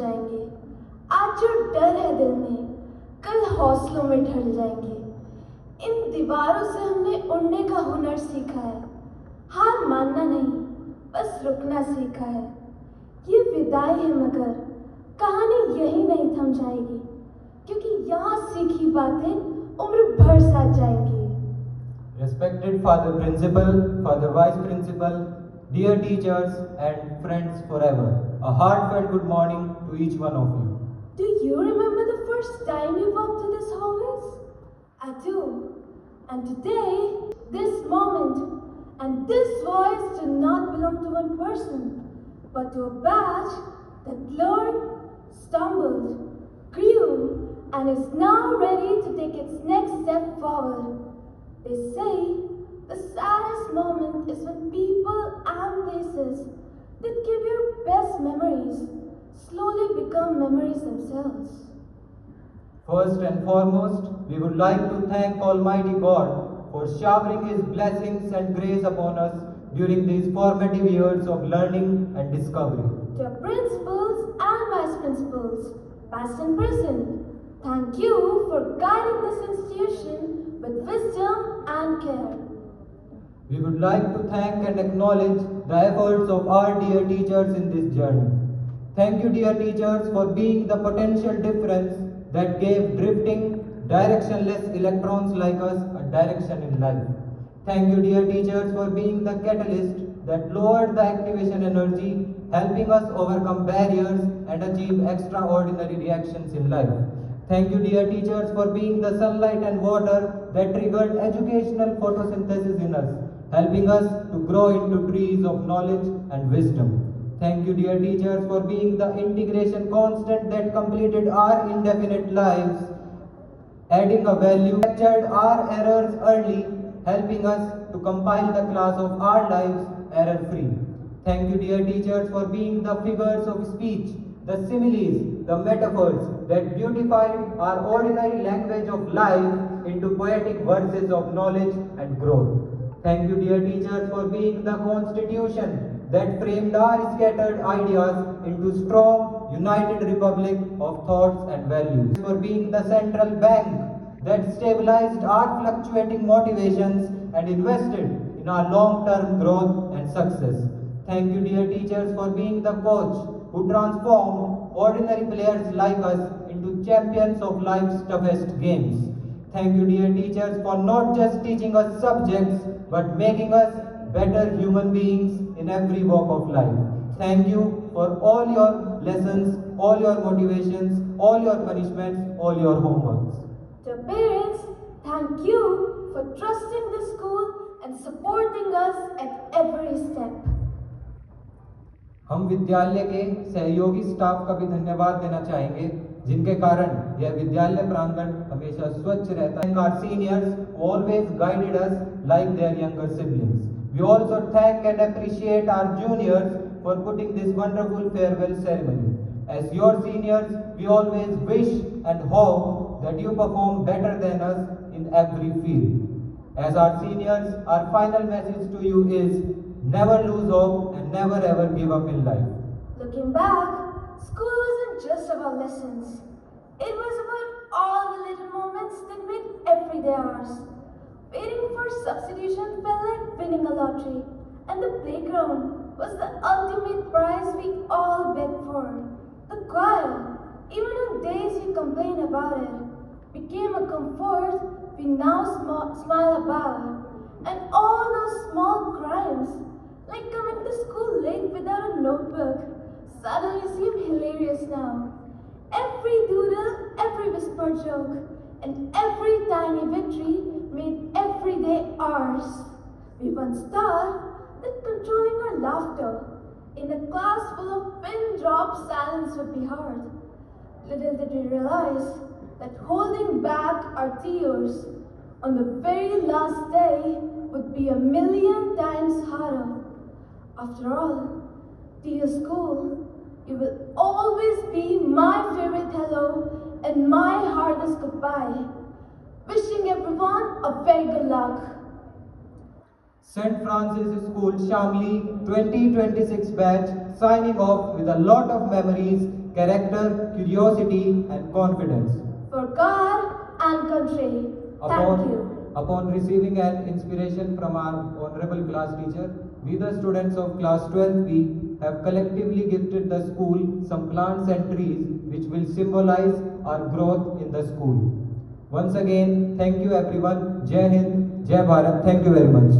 जाएंगे। आज जो डर है दिल में, कल हौसलों में ढल जाएंगे। इन दीवारों से हमने उड़ने का हुनर सीखा है, हार मानना नहीं, बस रुकना सीखा है। ये विदाई है मगर कहानी यही नहीं थम जाएगी, क्योंकि यहाँ सीखी बातें उम्र भर साथ जाएंगी। Respected Father Principal, Father Vice Principal, dear teachers and friends forever, a heartfelt good morning to each one of you. Do you remember the first time you walked through these hallways? I do. And today, this moment and this voice do not belong to one person, but to a batch that learned, stumbled, grew, and is now ready to take its next step forward. They say the saddest moment is when people and places that give your best memories slowly become memories themselves. First and foremost, we would like to thank Almighty God for showering His blessings and grace upon us during these formative years of learning and discovery. To our principals and vice principals, past and present, thank you for guiding this institution with wisdom and care. We would like to thank and acknowledge the efforts of our dear teachers in this journey. Thank you, dear teachers, for being the potential difference that gave drifting, directionless electrons like us a direction in life. Thank you, dear teachers, for being the catalyst that lowered the activation energy, helping us overcome barriers and achieve extraordinary reactions in life. Thank you, dear teachers, for being the sunlight and water that triggered educational photosynthesis in us, helping us to grow into trees of knowledge and wisdom. Thank you, dear teachers, for being the integration constant that completed our indefinite lives, adding a value, captured our errors early, helping us to compile the class of our lives error-free. Thank you, dear teachers, for being the figures of speech, the similes, the metaphors that beautified our ordinary language of life into poetic verses of knowledge and growth. Thank you, dear teachers, for being the constitution that framed our scattered ideas into strong, united republic of thoughts and values. For being the central bank that stabilized our fluctuating motivations and invested in our long-term growth and success. Thank you, dear teachers, for being the coach who transformed ordinary players like us into champions of life's toughest games. Thank you, dear teachers, for not just teaching us subjects, but making us better human beings in every walk of life. Thank you for all your lessons, all your motivations, all your punishments, all your homeworks. To parents, thank you for trusting the school and supporting us at every step. हम विद्यालय के सहयोगी staff का भी धन्यवाद देना चाहेंगे, जिनके कारण यह विद्यालय प्रांगण हमेशा स्वच्छ रहता है. Our seniors always guided us like their younger siblings. We also thank and appreciate our juniors for putting this wonderful farewell ceremony. As your seniors, we always wish and hope that you perform better than us in every field. As our seniors, our final message to you is never lose hope and never ever give up in life. Looking back, school wasn't just about lessons. It was about all the little moments that made everyday ours. Waiting for substitution felt like winning a lottery, and the playground was the ultimate prize we all begged for. The choir, even on days we complained about it, became a comfort we now smile about. And all those small crimes, like coming to school late without a notebook, suddenly seem hilarious now. Every doodle, every whispered joke, and every tiny victory made every day ours. We once thought that controlling our laughter in a class full of pin-drop silence would be hard. Little did we realize that holding back our tears on the very last day would be a million times harder. After all, dear school, you will always be my favorite hello and my hardest goodbye. Wishing everyone a very good luck. St. Francis School, Shamli, 2026 batch. signing off with a lot of memories, character, curiosity, and confidence. For God and country. Thank you. Upon receiving an inspiration from our honorable class teacher, we the students of class 12B have collectively gifted the school some plants and trees which will symbolize our growth in the school. Once again, thank you everyone. Jai Hind, Jai Bharat. Thank you very much.